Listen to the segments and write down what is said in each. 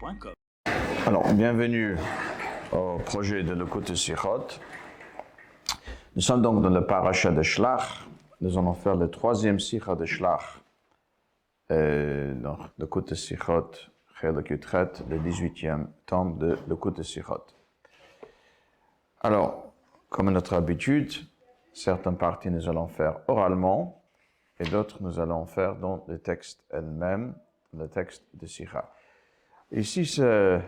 www.shlach.com. Alors, bienvenue au projet de Lekut Sichot. Nous sommes donc dans le parasha de Shlach. Nous allons faire le troisième Sicha de Shlach. Dans Lekut Sichot, Chelek Yutret, le 18e tome de Lekut Sichot. Alors, comme à notre habitude, certaines parties nous allons faire oralement et d'autres nous allons faire dans le texte elle-même, le texte de Sicha. Ici, ce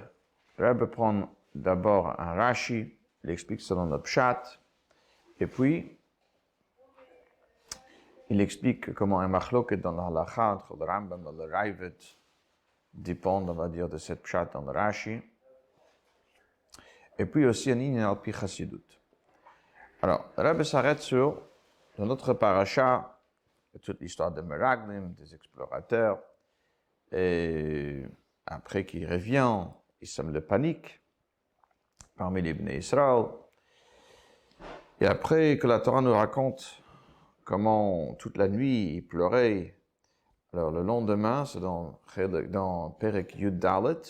Rebbe prend d'abord un Rashi, il explique selon le Pshat, et puis il explique comment un machloket dans la halacha entre le Rambam et le Raivet dépend, on va dire, de cette Pshat dans le Rashi, et puis aussi un inyan al pi chassidut. Alors, le Rebbe s'arrête sur, dans notre parasha, toute l'histoire des Meraglim, des explorateurs, et après qu'il revient, il sème le panique parmi les Bnei Israël. Et après que la Torah nous raconte comment toute la nuit il pleurait, alors le lendemain, c'est dans Perek Yud Dalet,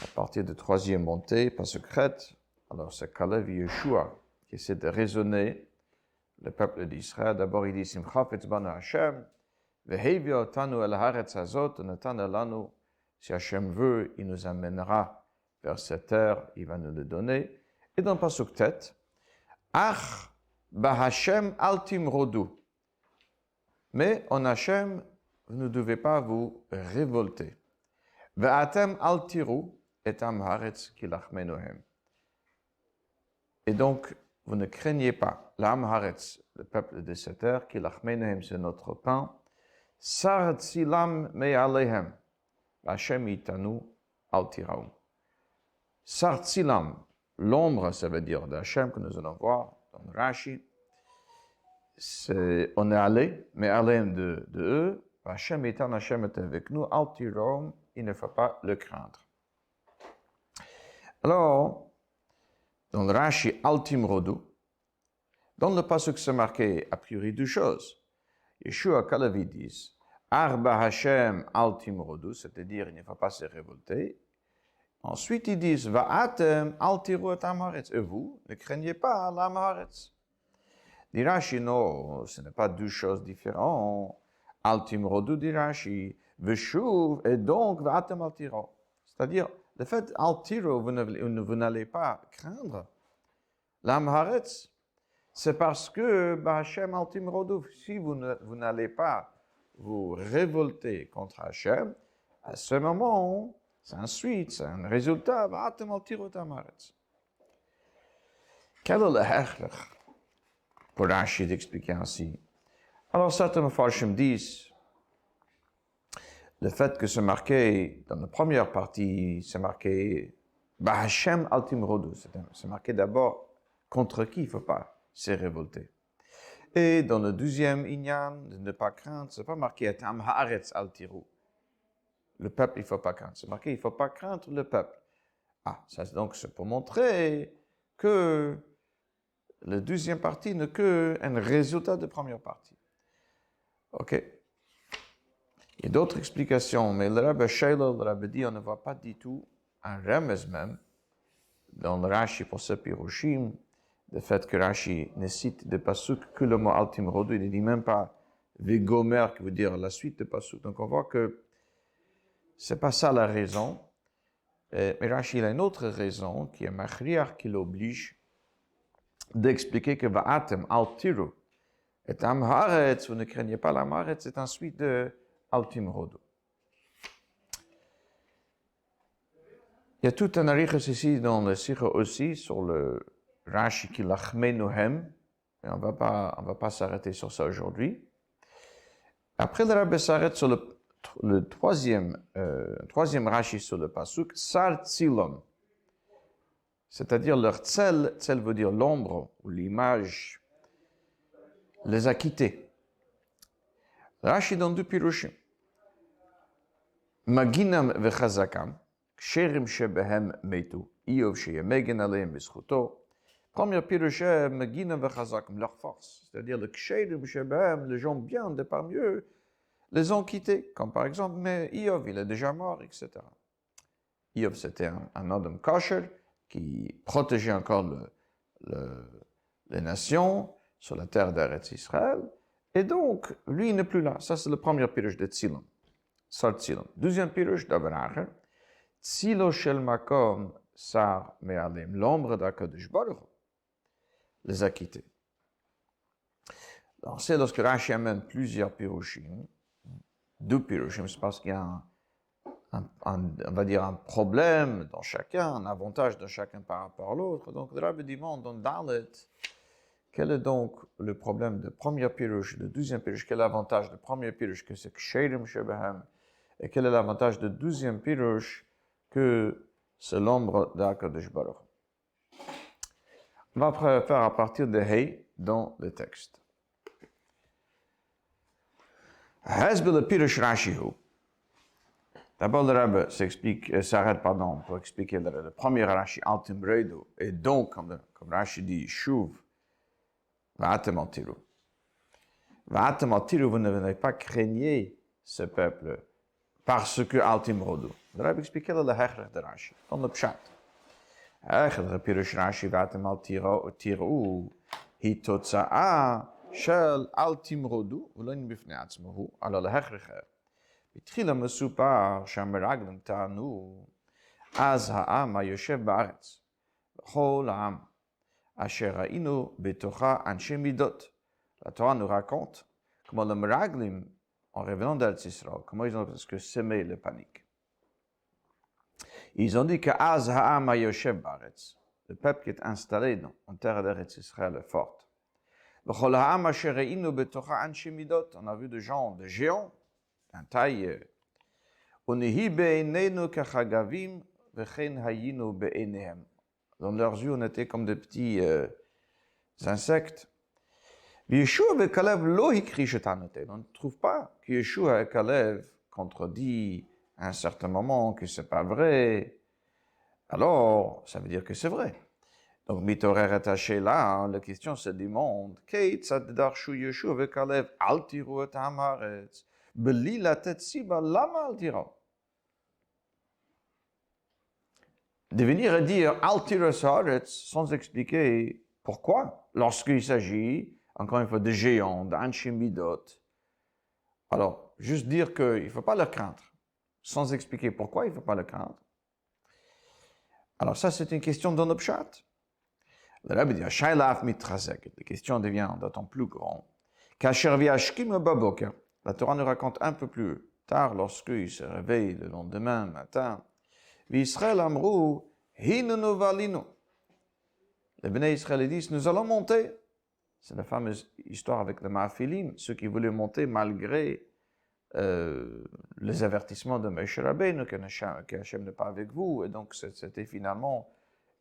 à partir de troisième montée, pas secrète, alors c'est Kalev Yeshua qui essaie de raisonner le peuple d'Israël. D'abord il dit Simchafetz banu Hashem, vehevi otanu el haaretz hazot, natan lanu. Si Hashem veut, il nous amènera vers cette terre, il va nous le donner. Et dans Pasuk Tet, Ach bahashem altim rodu. Mais en Hashem, vous ne devez pas vous révolter. Ve'atem altiru etam haaretz kilachmenuhem. Et donc, vous ne craignez pas l'am haaretz, le peuple de cette terre, kilachmenuhem, c'est notre pain. Sar tzilam me'alehem. Hashem itanu altiraum. Sartzilam, l'ombre, ça veut dire d'Hachem que nous allons voir dans le Rashi. On est allé, mais Alehem de eux. Hashem itan, Hashem est avec nous. Altiraum, il ne faut pas le craindre. Alors, dans le Rashi, Altim Rodu, dans le passage c'est marqué a priori deux choses. Yeshua Kalevi dit Arba Hashem altim rodu, c'est-à-dire il ne faut pas se révolter. Ensuite ils disent Va'atem altiru et amaretz. Et vous, ne craignez pas l'amaretz. Dit Rashi, non, ce n'est pas deux choses différentes. Altim rodu, dit Rashi, Veshuv, et donc Va'atem altiru. C'est-à-dire, le fait altiru, vous n'allez pas craindre l'amaretz, c'est parce que Hashem altim rodu, si vous n'allez pas vous révoltez contre Hashem, à ce moment, c'est ensuite, c'est un résultat, quel est le herrlich pour Rashi d'expliquer ainsi? Alors certains Mefarshim disent, le fait que c'est marqué, dans la première partie, c'est marqué, Hashem altim rodu, c'est marqué d'abord contre qui il ne faut pas se révolter. Et dans le deuxième inyan, de ne pas craindre, c'est pas marqué Etam haaretz altiru. Le peuple, il ne faut pas craindre. C'est marqué, il ne faut pas craindre le peuple. Ah, ça donc c'est pour montrer que la deuxième partie n'est qu'un résultat de la première partie. Ok. Il y a d'autres explications, mais le Rabbi Shaila, le Rabbi dit, on ne voit pas du tout un remez même dans le Rashi pour ce Pirushim. Le fait que Rashi ne cite de Pasuk que le mot Altim Rodu, il ne dit même pas Vigomer, qui veut dire la suite de Pasuk. Donc on voit que ce n'est pas ça la raison. Mais Rashi il a une autre raison, qui est Machriach, qui l'oblige d'expliquer que Va'atem Altiru et Am Haaretz, vous ne craignez pas la Haaretz, c'est ensuite de Altim Rodu. Il y a tout un arichas ici dans le Sikha aussi sur le Rashi ki lachmenuhem, et on va pas s'arrêter sur ça aujourd'hui. Après, le Rabbi s'arrête sur le troisième Rashi sur le pasuk, Sar Tzilom, c'est-à-dire leur tzel veut dire l'ombre ou l'image, les a quittés. Rashi dans deux pirushim, Maginam vechazakam, ksherim shebehem meitu, Iyov sheyamegen aleim bischuto. Premier pirush, Megina vechazakam, leur force, c'est-à-dire le ksherim shebehem, les gens bien de parmi eux, les ont quittés, comme par exemple, mais Iyov, il est déjà mort, etc. Iov, c'était un homme kosher qui protégeait encore les nations sur la terre d'Eretz Israël. Et donc, lui, il n'est plus là. Ça, c'est le premier pirush de Tzilam. Sar Tzilam. Deuxième pirush d'Abracher. Tzilo shel makom sar me'alem. L'ombre d'Akadosh Baruch Hu les a quittés. Alors, c'est lorsque Rashi amène plusieurs pirushim, deux pirushim, c'est parce qu'il y a on va dire un problème dans chacun, un avantage de chacun par rapport à l'autre. Donc, le Rabbi demande dans Dalet, quel est donc le problème de premier pirush, de deuxième pirush, quel est l'avantage de premier pirush, que c'est Ksherim Shebehem, et quel est l'avantage de deuxième pirush, que c'est l'ombre d'Akadosh Baruch. On va faire à partir de Hey dans le texte. Hasbe le pirush Rashi hu. D'abord, le Rabbi s'arrête pour expliquer le premier Rashi, Altim Reidu, et donc, comme Rashi dit, Shuv, Va'atem al tiru. Va'atem al tiru, vous n'avez pas craigné ce peuple, parce que Altim Reidu. Le Rabbi expliquait le Hechrech de Rashi, dans le Pshat. Hechrech, le Pirush Rashi, Va'atem al tiru, hi totza'a shel Altim Reidu, v'lo bifnei atzmahu, alors le Hechrech בתחילה מסופר שהמרגלים טענו, אז העם היושב בארץ, וכל העם, אשר ראינו בתוכה אנשי מידות. La Torah nous raconte comment les Meraglim, en revenant d'Eretz Israël, comment ils ont presque semé la panique. Ils ont dit que Az ha'am hayoshev ba'aretz, le peuple qui est installé en terre d'Eretz Israël est forte. V'chol ha'am asher re'inu betocha anshei midot, on a vu des gens, des géants, un taille. Dans leurs yeux, on était comme des petits insectes. On ne trouve pas que Yeshua et Kalev contredit à un certain moment que c'est pas vrai. Alors, ça veut dire que c'est vrai. Donc, Mitorer est attaché là, la question se demande, de venir et dire Altira Saaretz sans expliquer pourquoi, lorsqu'il s'agit, encore une fois, de géants, d'Anshim Midot. Alors, juste dire qu'il ne faut pas le craindre, sans expliquer pourquoi il ne faut pas le craindre. Alors, ça, c'est une question dans le Pshat. Le Rabbi dit, Shailaf mitrazek, la question devient d'autant plus grande. Kasher viashkim baboker. La Torah nous raconte un peu plus tard, lorsqu'il se réveille le lendemain matin, V'Israël amrou, hinunu valinu. Les Bnei Israël disent, nous allons monter. C'est la fameuse histoire avec les Ma'afilim, ceux qui voulaient monter malgré les avertissements de Moshe Rabbeinu, que Hachem n'est pas avec vous. Et donc, c'était finalement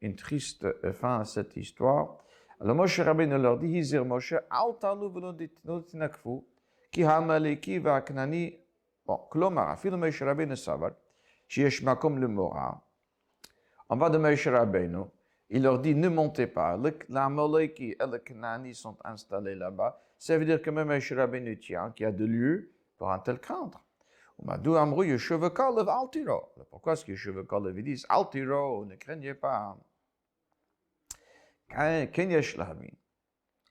une triste fin à cette histoire. Alors Moshe Rabbeinu leur dit, Hizir Moshe, al talu v'lo tinakfu, ki ha'amaleki va'aknani. Bon, klomar, afilu Moshe Rabbeinu savar, Sheyesh makom le mora. On va de Moshe Rabbeinu. Il leur dit, ne montez pas. L'Amaleki et le Canani sont installés là-bas. Ça veut dire que même Moshe Rabbeinu tient qu'il y a de lieu pour un tel craindre. Pourquoi est-ce que Yeshua Kalev dit Altiro, ne craignez pas.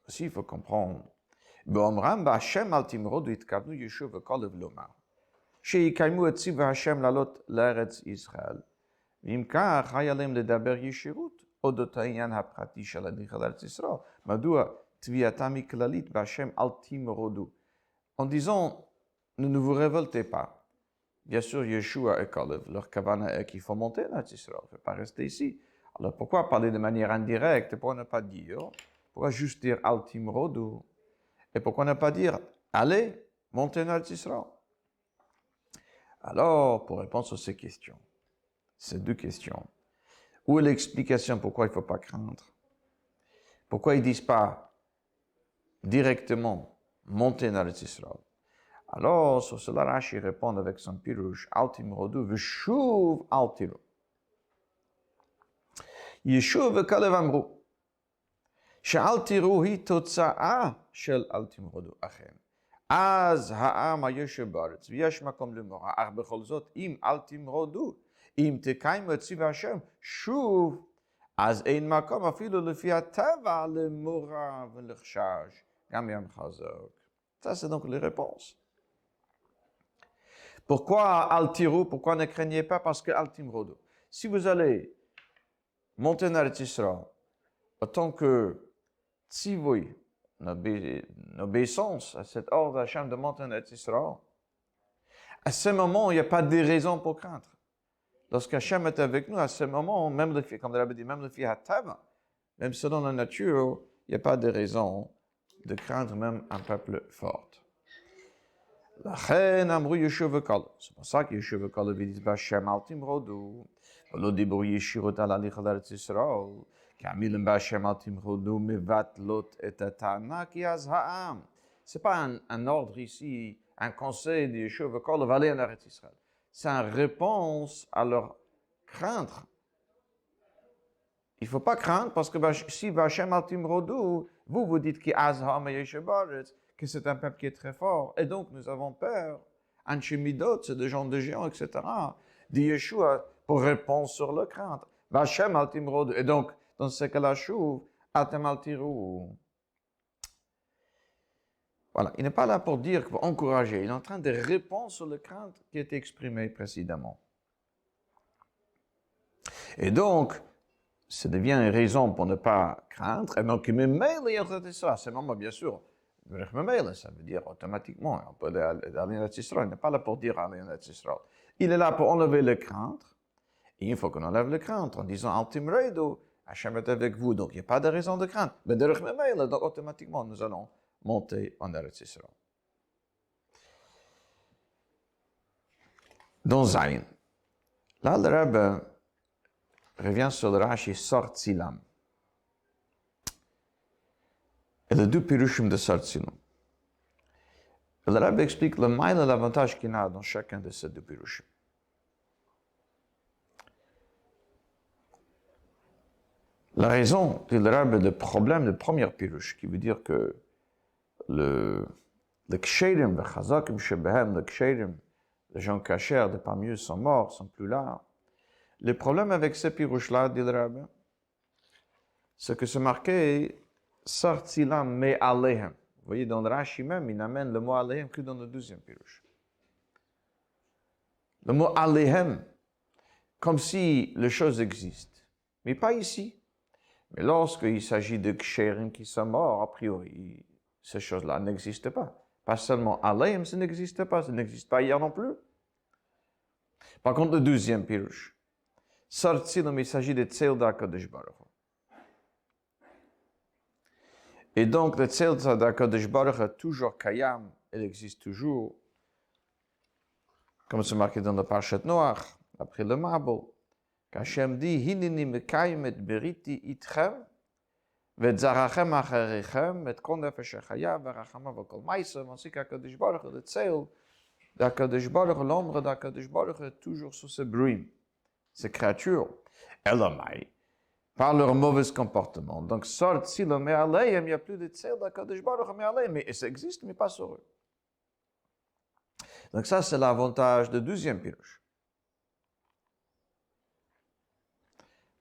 Aussi, il faut comprendre. Be'omram ba'Hashem altimrod v'yitkavnu Yeshua Kalev lomar. שיקיימו את ציווי השם לעלות לארץ ישראל. ואם כך, היה להם לדבר ישירות אודות העניין הפרטי של הדריכה לארץ ישראל. מדוע תביעתם היא כללית בהשם אל תמרודו? En disant, ne vous révoltez pas. Bien sûr, Yeshua et Kalev, leur kavana est qu'il faut monter l'Eretz Israël, il ne faut pas rester ici. Alors pourquoi parler de manière indirecte? Pourquoi ne pas dire? Pourquoi juste dire al timrodu? Et pourquoi ne pas dire allez, montez l'Eretz Israël? Alors, pour répondre à ces questions, ces deux questions, où est l'explication pourquoi il ne faut pas craindre? Pourquoi ils ne disent pas directement monter dans l'Eretz Israël? Alors, sur cela, Rashi répond avec son pirouche, Altimrodu, Veshuv Altiru. Yeshuv Kalev Amru. She'altiru hi totza'a shel Altimrodu achem. אז העם היושב בארץ, ויש מקום למורה, אך בכל זאת, אם אל תמרודו, אם תקיימו את ציווי השם, שוב, אז אין מקום אפילו לפי הטבע למורא ולחשש, גם ים חזק. Ça, c'est donc les réponses. Pourquoi al tirou? Pourquoi ne craignez pas? Parce que al timrodo. Si vous allez monter en Eretz Yisraël, autant que tzivui, une obéissance à cet ordre d'Hachem de monter en Eretz Yisraël, à ce moment, il n'y a pas de raison pour craindre. Lorsqu'Hachem est avec nous, à ce moment, même le comme le Rabbi dit, même le fi hatava, même selon la nature, il n'y a pas de raison de craindre même un peuple fort. לכן אמרו ישוב וקלו. C'est pour ça que ישוב וקלו וידיס בהשם אל תמרודו, ולא דיברו ישירות על הליכה לארץ ישראל, כי המילים בהשם אל תמרודו מבטלות את הטענה כי אז העם. C'est pas un ordre ici, un conseil de ישוב וקלו ואaller en Eretz Israël. C'est une réponse à leur craindre. Il ne faut pas craindre parce que si Vashem al Timrodou, vous dites que que c'est un peuple qui est très fort, et donc nous avons peur. Anchimidot, c'est des gens de géants, etc. Dit Yeshua pour répondre sur leur crainte. Vashem al Timrodou. Et donc, dans ce cas-là, Chouv, Atem al Tirou. Voilà, il n'est pas là pour dire, pour encourager. Il est en train de répondre sur la crainte qui est exprimée précédemment. Et donc, ça devient une raison pour ne pas craindre. Et donc, c'est moment, bien sûr, ça veut dire automatiquement, on peut aller en Israël. Il n'est pas là pour dire aller en Israël. Il est là pour enlever la crainte. Et il faut qu'on enlève la crainte en disant Altim Reido, Hachem est avec vous, donc il n'y a pas de raison de crainte. Mais donc automatiquement, nous allons monter en Eretz Yisraël. Dans Zayin, là, le Rebbe revient sur le Rashi Sort Silam. Et les deux pirushim de Sort Silam. Le Rebbe explique le mail et l'avantage qu'il y a dans chacun de ces deux pirushim. La raison, dit le Rebbe, le problème du premier pirush, qui veut dire que le ksherim, le chazakim shebehem, le ksherim, les gens cachés de parmi eux sont morts, sont plus là. Le problème avec ces pirouches-là, dit le Rebbe, c'est que c'est marqué sorti-là me alehem. Vous voyez, dans le Rashi même, il amène le mot alehem que dans le deuxième pirouche. Le mot alehem, comme si les choses existent, mais pas ici. Mais lorsqu'il s'agit de ksherim qui sont morts, a priori, ces choses-là n'existent pas. Pas seulement alehem, ça n'existe pas, ça n'existe pas hier non plus. Par contre, le deuxième pirouche, sorti-là, il s'agit de Tzel d'Akadosh Baruch Hu. Et donc, le Tzel d'Akadosh Baruch Hu est toujours Kayam, il existe toujours, comme c'est marqué dans le Parshat Noach, après le Mabel, qu'Hachem dit, Hineni mekayim et beriti itchem, ואת זרעכם אחריכם, את כל נפש החיה והרחמה וכל מעשה, ainsi qu'Akadosh Baruch Hu, le Tzel d'Akadosh Baruch Hu, l'ombre d'Akadosh Baruch Hu est toujours sur ces bruits, ces créatures. Elamai, par leur mauvais comportement. Donc, sorti le me'aleim, il n'y a plus de Tzel d'Akadosh Baruch Hu me'aleim, mais ça existe, mais pas sur eux. Donc ça, c'est l'avantage du deuxième pirouche.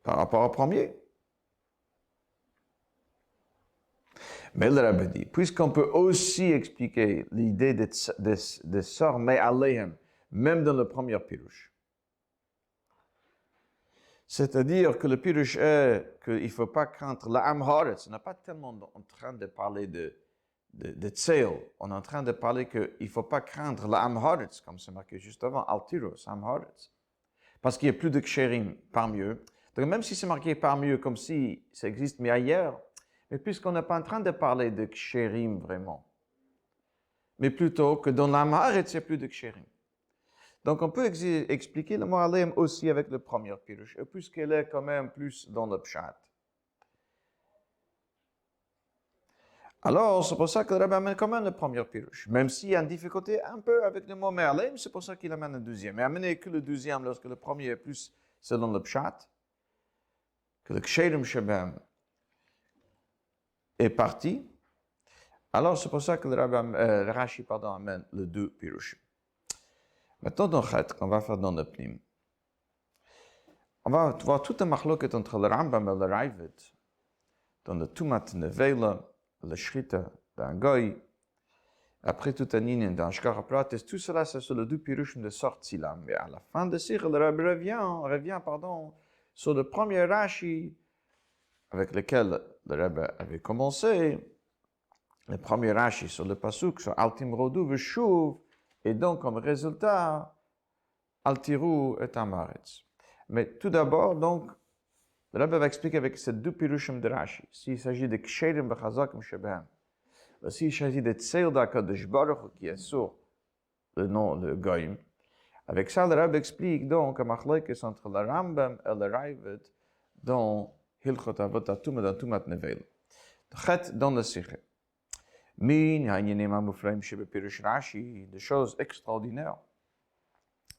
Par rapport au premier. Mais le Rebbe dit, puisqu'on peut aussi expliquer l'idée de sort me'aleim, même dans le premier pirouche. C'est-à-dire que le pirouche est qu'il ne faut pas craindre l'Am Haaretz. On n'est pas tellement en train de parler de Tzel. On est en train de parler qu'il ne faut pas craindre l'Am Haaretz, comme c'est marqué juste avant, Altiros, Am Haaretz. Parce qu'il n'y a plus de ksherim parmi eux. Donc même si c'est marqué parmi eux comme si ça existe, mais ailleurs, mais puisqu'on n'est pas en train de parler de ksherim vraiment, mais plutôt que dans l'Am Haaretz, il n'y a plus de ksherim. Donc, on peut expliquer le mot aleim aussi avec le premier pirouche, puisqu'elle est quand même plus dans le pshat. Alors, c'est pour ça que le Rebbe amène quand même le premier pirouche. Même s'il y a une difficulté un peu avec le mot aleim, c'est pour ça qu'il amène le deuxième. Mais amener que le deuxième lorsque le premier est plus selon le pshat, que le ksherim shebem est parti, alors c'est pour ça que le Rashi amène le deux pirouches. Maintenant, dans Chet, qu'on va faire dans le Pnim, On va voir toute une machloket entre le Rambam et le Raavad, dans le Tumat Nevela, le Shrita d'un Goy, après tout un inyan dans Shkara Pratis, tout cela c'est sur le deux pirushim de Sort Silam. Mais à la fin de Sikh, le Rabbi revient, sur le premier Rashi avec lequel le Rabbi avait commencé, le premier Rashi sur le Pasuk, sur Altim Rodu Veshuv, et donc comme résultat, Altiru et Amaretz. Mais tout d'abord, donc, le Rabbi va expliquer avec ces deux pirushim de Rashi, s'il s'agit de Ksherim Bechazakim Shebehem, s'il s'agit de Tseilda Kadosh Baruch qui est sur le nom de Goyim. Avec ça, le Rabbi explique donc un machlekes entre le Rambam et le Raavad dans Hilchot Avot Atum et dans Tumat Nevel. Chet dans le Sikhe. Min ha'inyanim ha'mufraim shebe Pirush Rashi, des choses extraordinaires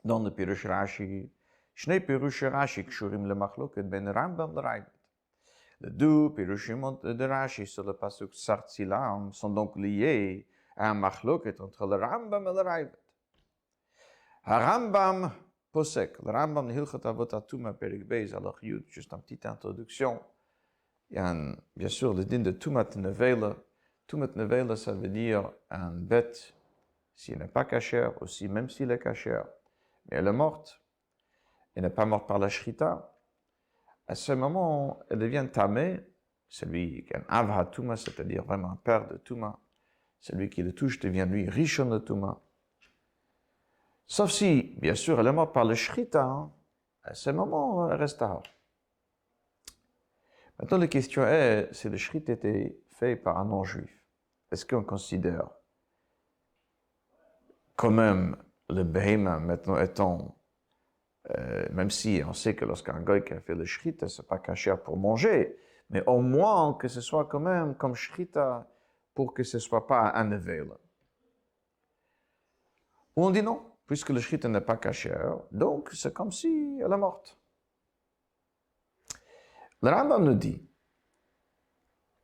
dans le Pirush Rashi. Shnei Pirush Rashi kshurim le machloket ben Rambam le Raavad. Les deux pirushim de Rashi sur le pasuk Sartzilam sont donc liés à un machloket entre le Rambam et le Raavad. Rambam posek, le Rambam de Hilchot Avot Atuma Perik Beis Alach Yud, juste une petite introduction. Il y a bien sûr le din de Tumat Nevela. Tumat Nevela, ça veut dire un bête, s'il n'est pas kasher, aussi même s'il est kasher, mais elle est morte, elle n'est pas morte par la shrita. À ce moment, elle devient tamé, celui qui est un avha tuma, c'est-à-dire vraiment un père de tuma. Celui qui le touche devient lui rishon de tuma. Sauf si, bien sûr, elle est morte par le shrita, à ce moment, elle reste tahor. Maintenant, la question est, si le shrita était fait par un non-juif, est-ce qu'on considère quand même le behema maintenant étant même si on sait que lorsqu'un goy qui a fait le shrita, c'est pas kasher pour manger, mais au moins que ce soit quand même comme shrita pour que ce soit pas un nevela. Ou on dit non, puisque le shrita n'est pas kasher, donc c'est comme si elle est morte. Le Rambam nous dit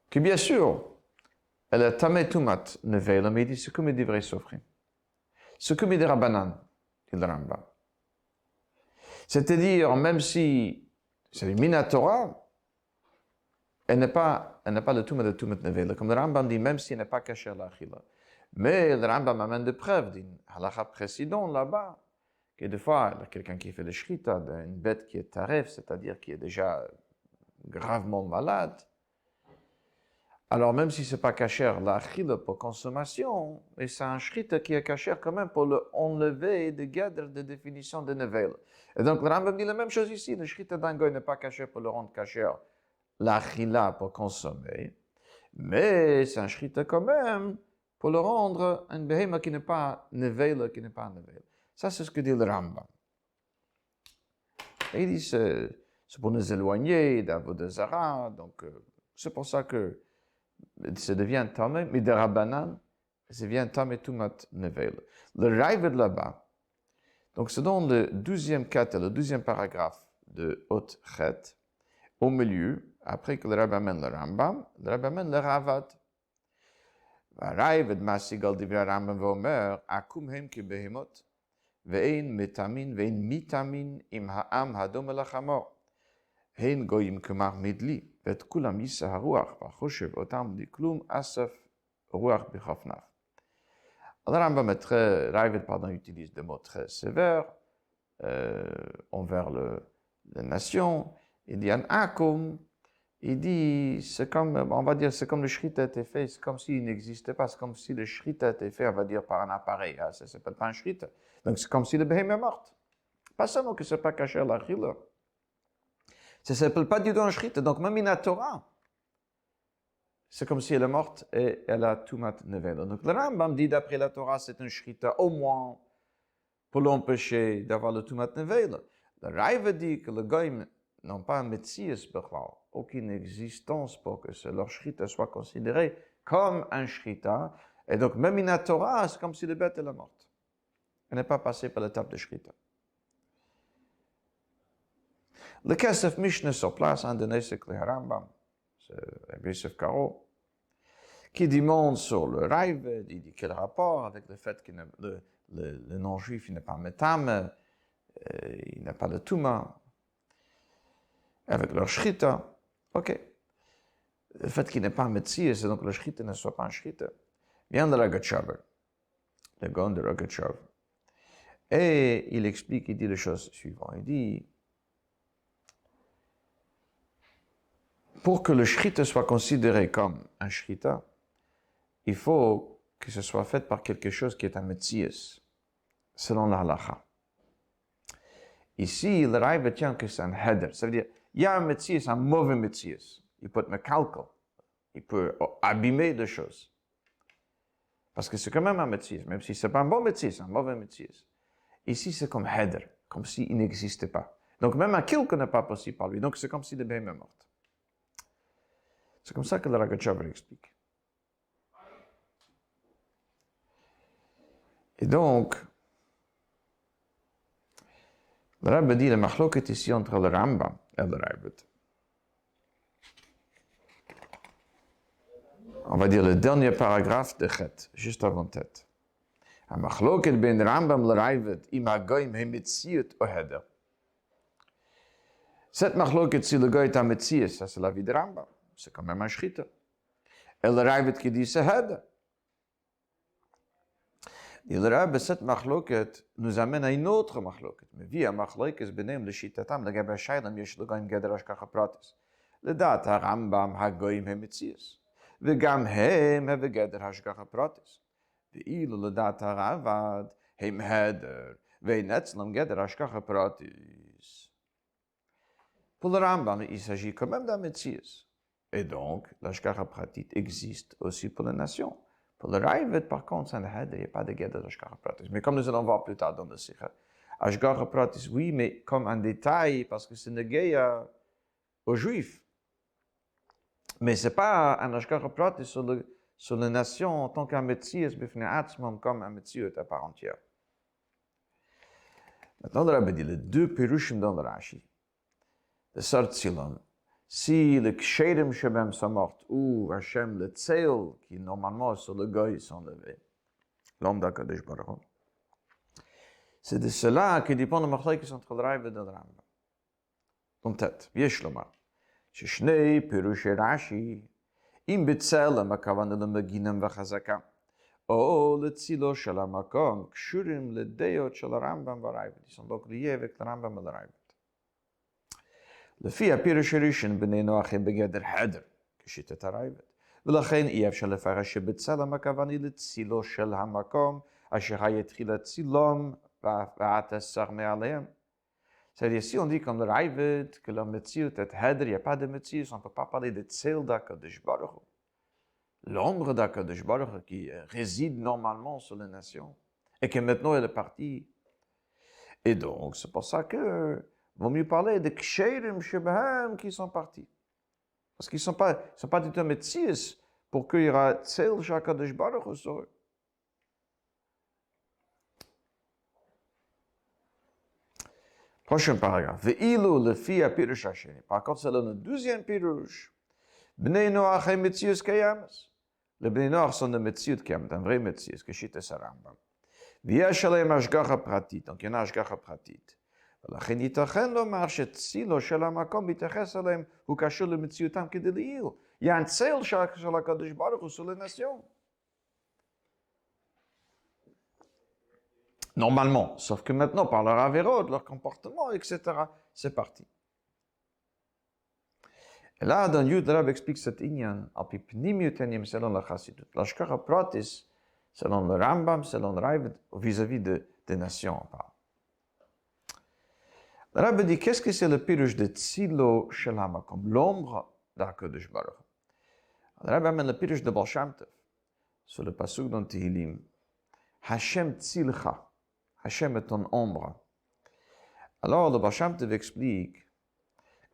que bien sûr, elle est tamé tumat nevela, mais il dit c'est comme des vrais sofrim. C'est comme des rabanan, dit le Rambam. C'est-à-dire, même si c'est le Minatora, elle n'est pas le Tumat de Tumat Nevela. Comme le Rambam dit, même si elle n'est pas cachée à l'Achila. Mais le Rambam amène des preuves d'une halakha précédente là-bas, que des fois, il y a quelqu'un qui fait le shrita d'une bête qui est taref, c'est-à-dire qui est déjà gravement malade. Alors, même si ce n'est pas caché l'achila pour consommation, mais c'est un shrita qui est caché quand même pour le enlever de gadr de définition de nevel. Et donc, le Rambam dit la même chose ici. Le shrita d'un goy n'est pas caché pour le rendre caché l'achila pour consommer, mais c'est un shrita quand même pour le rendre un behema qui n'est pas nevel, qui n'est pas nevel. Ça, c'est ce que dit le Rambam. Et il dit c'est pour nous éloigner d'Avodazara, donc c'est pour ça que ça devient tamé, mais de Rabbanan, ça devient tamé tumat nevel. Le Raavad là-bas, donc c'est dans le 12e kat, le 12e paragraphe de Hot Chet, au milieu, après que le Rabbi amène le Rambam, le Rabbi amène le Raavad. Raavad masigal divra Rambam vomer, akum hem ki behemot, ve'ein metamin, ve'ein mitamin im ha'am hadom elachamor. Hein goyim kemar midli, ואת כולם יישא הרוח, והחושב אותם לכלום אסף רוח בכפניו. Le Rambam est très, Raavad, pardon, utilise des mots très sévères envers les nations. Il dit un akum, il dit, c'est comme, on va dire, c'est comme le shrita a été fait, c'est comme s'il n'existait pas, c'est comme si le shrita a été fait, on va dire, par un appareil. Ah, ça ne s'appelle pas un shrita. Donc c'est comme si le béhem est mort. Pas seulement que ce n'est pas caché à l'achila. Ça ne s'appelle pas du tout un shrita. Donc même in la Torah, c'est comme si elle est morte et elle a tumat nevela. Donc le Rambam dit d'après la Torah, c'est un shrita au moins pour l'empêcher d'avoir le tumat nevela. Le Raavad dit que le goyim n'ont pas un metzias bechal, aucune existence pour que leur shrita soit considéré comme un shrita. Et donc même in la Torah, c'est comme si le bête est morte. Elle n'est pas passée par l'étape de shrita. Le Kesef Mishnah sur place, un de Nesek le Rambam, c'est Rabbi Yosef Karo, qui demande sur le Raavad, il dit quel rapport avec le fait que le non-juif n'est pas métam, il n'a pas le Touma. avec leur shrita. Ok. Le fait qu'il n'est pas un Metzies, et donc le shrita ne soit pas un shrita, vient de Rogatchover, le Gaon de Rogatchover. Et il explique, il dit les choses suivantes. Il dit, pour que le shrita soit considéré comme un shrita, il faut que ce soit fait par quelque chose qui est un Metzies, selon la halacha. Ici, le Rav tient que c'est un heder. Ça veut dire, il y a un Metzies, un mauvais Metzies. Il peut être mekalkel. Il peut abîmer des choses. Parce que c'est quand même un Metzies. Même si c'est pas un bon Metzies, un mauvais Metzies. Ici, c'est comme heder. Comme s'il n'existait pas. Donc, même un kilko n'est pas possible par lui. Donc, c'est comme si le bébé est mort. C'est comme ça que le Rogatchover explique. Et donc, le Rabbi dit, le machloket ici entre le Rambam et le Rav. On va dire le dernier paragraphe de Chet, juste avant tête. המחלוקת בין רמב"ם לרייבד, אם הגויים הם מציאות או הדר. Cette מחלוקת si le goy est un Metzies, ça c'est la vie de Rambam. C'est quand même un shrita. Et le Ravid qui dit c'est heder. Et le Rabbi, cette מחלוקת nous amène à une autre מחלוקת. מביא המחלוקת ביניהם לשיטתם לגבי השאלה אם יש לגויים גדר השגחה פרטית. לדעת הרמב"ם הגויים הם Metzies. וגם הם בגדר השגחה פרטית. ואילו לדעת הרעב"ד הם הדר, ואין אצלם גדר השגחה פרטית. Pour le Rambam, il s'agit quand même d'un Metzies. Et donc, l'ashgacha pratit existe aussi pour les nations. Pour le Ravid, par contre, c'est un heder, il n'y a pas de geder d'ashgacha pratit. Mais comme nous allons voir plus tard dans le Sikha, ashgacha pratit, oui, mais comme un détail, parce que c'est négué aux Juifs. Mais ce n'est pas un ashgacha pratit sur les nations en tant qu'un Metzies, comme un Metzies à part entière. Maintenant, le Rabbi dit les deux pirushim dans le Rashi. Le sort Silon. Si le ksherim shebem sont morts, ou Hashem le tzeil, qui normalement sur le goy sont levés, l'homme d'Akadosh Baruch Hu. C'est de cela que dépend le machlokes entre le Rav et le Rambam. Donc, tête, yesh lomar. ששני פירושי רש"י, אם בצלם הכוונה למגינים וחזקה, או לצילו של המקום, קשורים לדעות של הרמב"ם והרייבד. Ils sont donc liés avec le Rambam et le Raivad. לפי הפירוש הראשון, בני נוח הם בגדר הדר, כשיטת הרייבד. ולכן אי אפשר לפרש שבצלם הכוונה לצילו של המקום, אשר היה תחילת צילום ועתה שר מעליהם. C'est-à-dire, si on dit comme le Ravid, que le Metziut est heder, il n'y a pas de Metziut, on ne peut pas parler de Tzeil d'Akadosh Baruch Hu. L'ombre d'Akadosh Baruch Hu qui réside normalement sur les nations, et qui maintenant est parti. Et donc, c'est pour ça que vaut mieux parler de Ksherim Shebehem qui sont partis. Parce qu'ils ne sont pas du tout Metziut pour qu'il y aura Tzeil d'Akadosh Baruch Hu sur eux. Prochain paragraphe. Ve'ilu lefi ha-pirush hasheni. Par contre, c'est le deuxième pirush. Bnei Noach hem metzius kayamas. Les Bnei Noach sont des metziut kayamas, un vrai metzius, que chita sa Rambam. V'yesh aleim hashgacha pratit. Donc, il y en a hashgacha pratit. ולכן ייתכן לומר שצילו של המקום מתייחס אליהם הוא קשור למציאותם כדלעיל. Il y a un tzil של הקדוש ברוך הוא sur les nations. Normalement, sauf que maintenant, par leur avérote, leur comportement, etc., c'est parti. Et là, dans Yud, Rab explique cet inyan, api pnimiut enim selon la chassidut. L'ashkara pratis, selon le Rambam, selon le Ravid, vis-à-vis des nations, on parle. Le Rab dit, qu'est-ce que c'est le pirush de Tzilo Shelama, comme l'ombre d'Akadosh Baruch Hu? Le Rab amène le pirush de Baal Shem Tov, sur le pasuk dans Tehillim. Hashem Tzilcha. Hashem est ton ombre. Alors, le Baal Shem Tov explique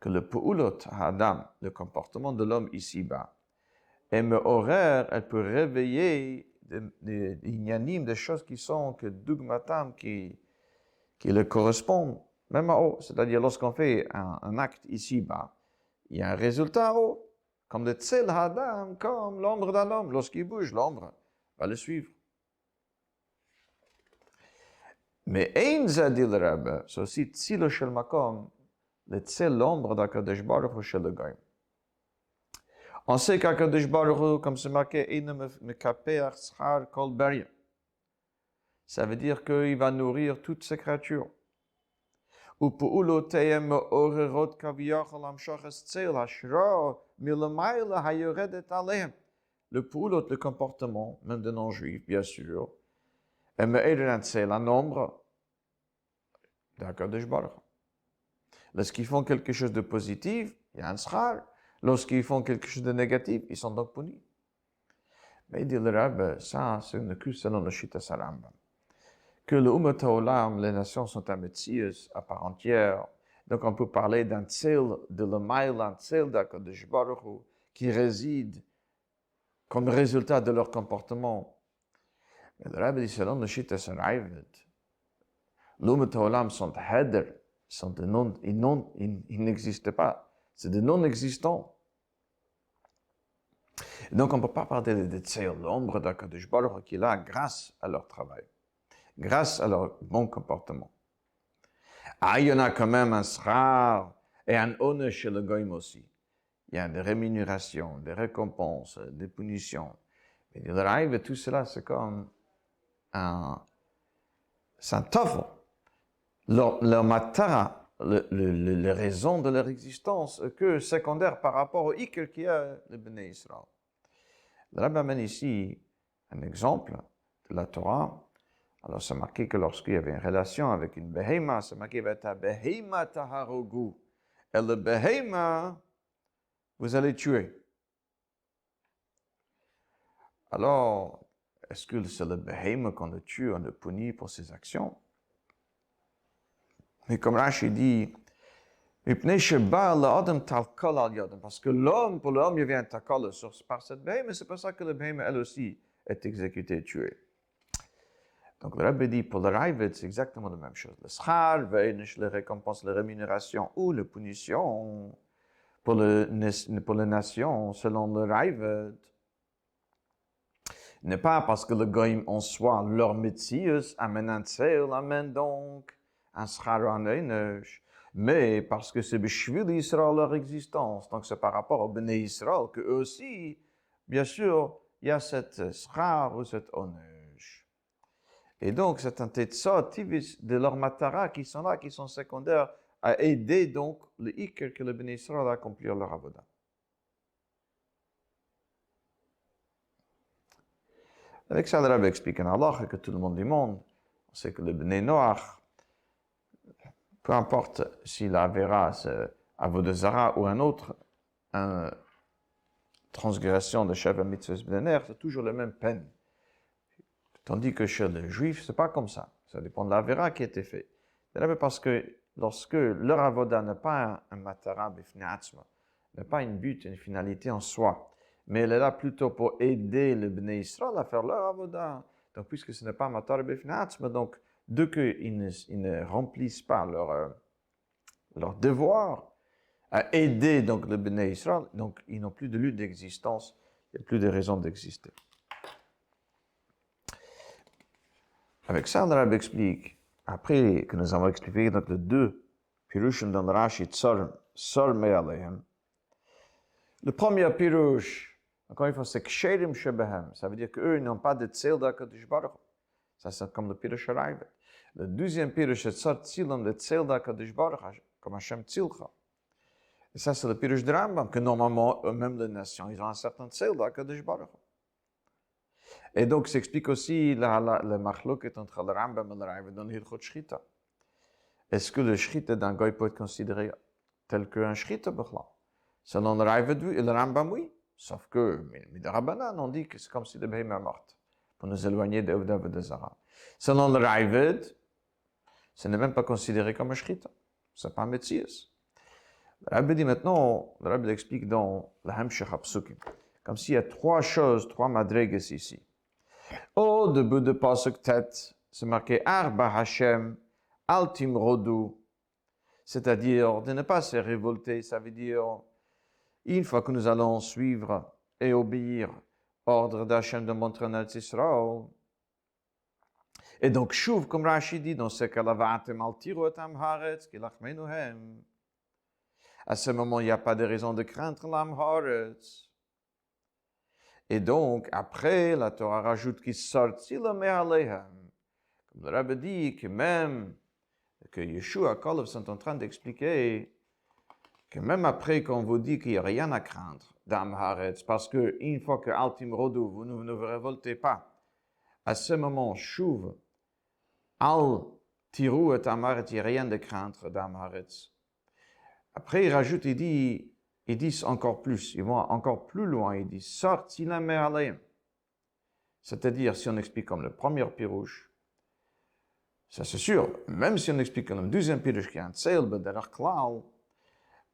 que le Pu'ulot Ha'adam, le comportement de l'homme ici-bas, et me'orer, elle peut réveiller des inyanim, des choses qui sont que dugmatam, qui le correspondent, même en haut. C'est-à-dire, lorsqu'on fait un acte ici-bas, il y a un résultat en haut, comme le Tzil Ha'adam, comme l'ombre d'un homme. Lorsqu'il bouge, l'ombre va le suivre. Mais ein zadil Rabbe, c'est aussi tzilo shel makom, L'etzel, l'ombre d'Akadosh Baruch Hu chez le Goïm. On sait qu'Akadosh Baruch Hu, comme c'est marqué, Eina mekapeach schar kol beria. Ça veut dire qu'il va nourrir toutes ces créatures. Le poulot, le comportement, même de non-juifs, bien sûr, c'est la nombre d'Akadosh Baruch Hu. Lorsqu'ils font quelque chose de positif, il y a un schar. Lorsqu'ils font quelque chose de négatif, ils sont donc punis. Mais il dit le Rebbe, ça, c'est une cure selon le Shita Sarambam. Que le Umat Haolam, les nations sont un Metzius à part entière. Donc on peut parler d'un tzil, de l'Email, un tzil d'Akadosh Baruch Hu, qui réside comme résultat de leur comportement. Mais le Rebbe dit, selon le Shita Sarambam, l'Umat Haolam sont heder, ils n'existent pas. C'est des non-existants. Et donc, on ne peut pas parler de tzil, l'ombre d'Akadosh Baruch Hu qui est là grâce à leur travail, grâce à leur bon comportement. Ah, il y en a quand même un schar et un honneur chez le goïm aussi. Il y a des rémunérations, des récompenses, des punitions. Mais il arrive, tout cela, c'est comme c'est un toffel. Leur matara, les raisons de leur existence, que secondaire par rapport au ikr qui a le Bnei Israël. Le Rabbi amène ici un exemple de la Torah. Alors, c'est marqué que lorsqu'il y avait une relation avec une behema, c'est marqué « behema taharogu ». Et le behema, vous allez tuer. Alors, est-ce que c'est le behema qu'on le tue, on le punit pour ses actions? Mais comme Rashi dit, parce que l'homme, pour l'homme, il vient un takal par cette behema, mais c'est pour ça que le behema, elle aussi, est exécutée, tuée. Donc le Rabbi dit, pour le Ravid, c'est exactement la même chose. Le schar, les récompenses, les rémunérations ou les punitions pour les nations, selon le Ravid, n'est pas parce que le goïm en soi, leur métiers, amène un tzil, amène donc un schar en einesh, mais parce que c'est b'shvil Israël leur existence. Donc c'est par rapport au Bnei Israël que eux aussi, bien sûr, il y a cette schar ou cette honneur. Et donc, c'est un tétzot de leur matara qui sont là, qui sont secondaires, à aider donc le ikr que le Bnei Israël à accomplir leur avoda. Avec ça, le Rabbi explique en Allah que tout le monde du monde, on sait que le Bnei Noach, peu importe s'il verra avoda zara ou un autre, une transgression de Sheva Mitzvah B'ner, c'est toujours la même peine. Tandis que chez les Juifs, c'est pas comme ça. Ça dépend de la vera qui a été fait. Parce que lorsque leur avoda n'a pas un matara b'fne'atzma, n'a pas une but, une finalité en soi, mais elle est là plutôt pour aider le Bnei Israël à faire leur avoda. Donc, puisque ce n'est pas un matara b'fne'atzma, donc, dès qu'ils ne remplissent pas leur devoir à aider donc le Bnei Israël, donc ils n'ont plus de lutte d'existence, il n'y a plus de raison d'exister. Avec ça, le Rabbi explique, après que nous avons expliqué donc les deux pirushim dans le Rashi Tsar Me'alehem, le premier pirush, encore une fois, c'est Ksherim Shebehem, ça veut dire qu'eux n'ont pas de tzil d'Akadosh Baruch Hu. Ça, c'est comme le pirush Ravid. Le deuxième pirush, c'est Tsar Tzilam, le tzil d'Akadosh Baruch Hu, comme Hashem Tzilcha. Et ça, c'est le pirush de Rambam, que normalement, eux-mêmes, les nations, ils ont un certain tzil d'Akadosh Baruch Hu. Et donc, ça explique aussi le machloket entre le Rambam et le Ravid dans l'Hilchot Shchita. Est-ce que le Shchita d'un goy peut être considéré tel qu'un Shchita b'chla? Selon le Ravid, oui, et le Rambam, oui. Sauf que, mais de Rabbanan, on dit que c'est comme si le Behema est morte, pour nous éloigner de Ovdav et de Zara. Selon le Ravid, ce n'est même pas considéré comme un Shchita. C'est pas un Metzias. Le Rabbi dit maintenant, le Rabbi explique dans le Hamshech HaPsukim, comme s'il y a trois choses, trois madreges ici. Au début de Pasuk Tet, c'est marqué Arba Hashem, Altim Rodu, c'est-à-dire de ne pas se révolter, ça veut dire une fois que nous allons suivre et obéir ordre d'Hashem de montrer notre Israël. Et donc, Shuv, comme Rashi dit, dans ce cas-là, Va'atem Altiru Etam Haaretz, Kilachmenuhem. À ce moment, il n'y a pas de raison de craindre l'âme haaretz. Et donc, après, la Torah rajoute qu'il sortit le me'alehem. Comme le Rabbi dit que même, que Yeshua et Kalev sont en train d'expliquer que même après qu'on vous dit qu'il n'y a rien à craindre d'âme haaretz, parce qu'une fois que Altim Rodu, vous ne vous révoltez pas, à ce moment, Shuv, Al Tiru et Amaret, il n'y a rien de craindre d'âme haaretz. Après, il rajoute, ils disent encore plus, ils vont encore plus loin, ils disent sorti la mer aleim. C'est-à-dire, si on explique comme le premier pirouche, ça c'est sûr, même si on explique comme le deuxième pirouche qui est un tseil, b'derach klal,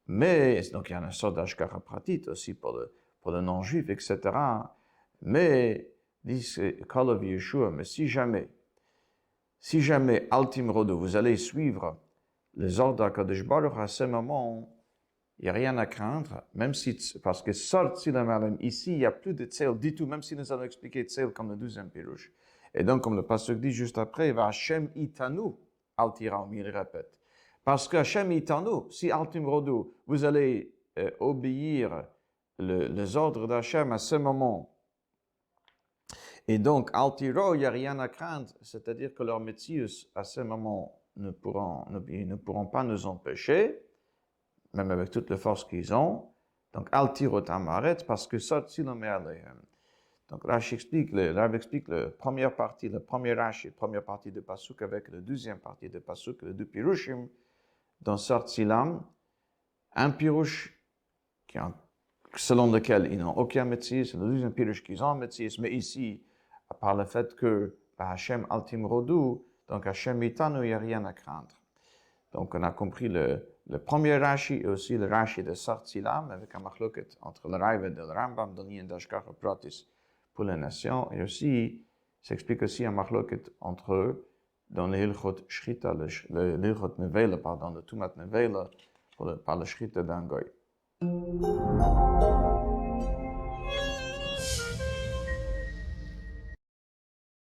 mais, donc il y a une sorte d'ashkara pratit aussi pour le non-juif, etc. Mais, disent Kalev Yeshua, mais si jamais, Altim Rodo, vous allez suivre les ordres d'Akadosh Baruch, à ce moment, il n'y a rien à craindre, même si, parce que sorti la malem, ici, il n'y a plus de tzel du tout, même si nous allons expliquer tzel comme le deuxième pirouche. Et donc, comme le pasuk dit juste après, va Hashem itanu, altiraum, il répète. Parce que Hashem itanu, si altim rodu, vous allez obéir les ordres d'Hashem à ce moment, et donc, altiro, il n'y a rien à craindre, c'est-à-dire que leurs métiers, à ce moment, ne pourront pas nous empêcher, même avec toute la force qu'ils ont. Donc, altirot amaret, parce que sorti le me'alehem. Donc, Rashi explique, le Rabbi explique la première partie Rashi, la première partie de Pasuk avec la deuxième partie de Pasuk, les deux pirushim, dans sorti l'âme, un pirush selon lequel ils n'ont aucun métier, c'est le deuxième pirush qu'ils ont un métier, mais ici, par le fait que Hashem altim rodu, donc Hashem itanu, il n'y a rien à craindre. Donc, on a compris le premier Rashi et aussi le Rashi de Sartzilam avec un machloket entre le Raiva et le Rambam dans l'Ien d'Ashkara Pratis pour les nations. Et aussi, s'explique aussi un machloket entre eux dans le Hilchot Shrita, le Hilchot Nevela, pardon, le Tumat Nevela par le Shrita d'un Goy.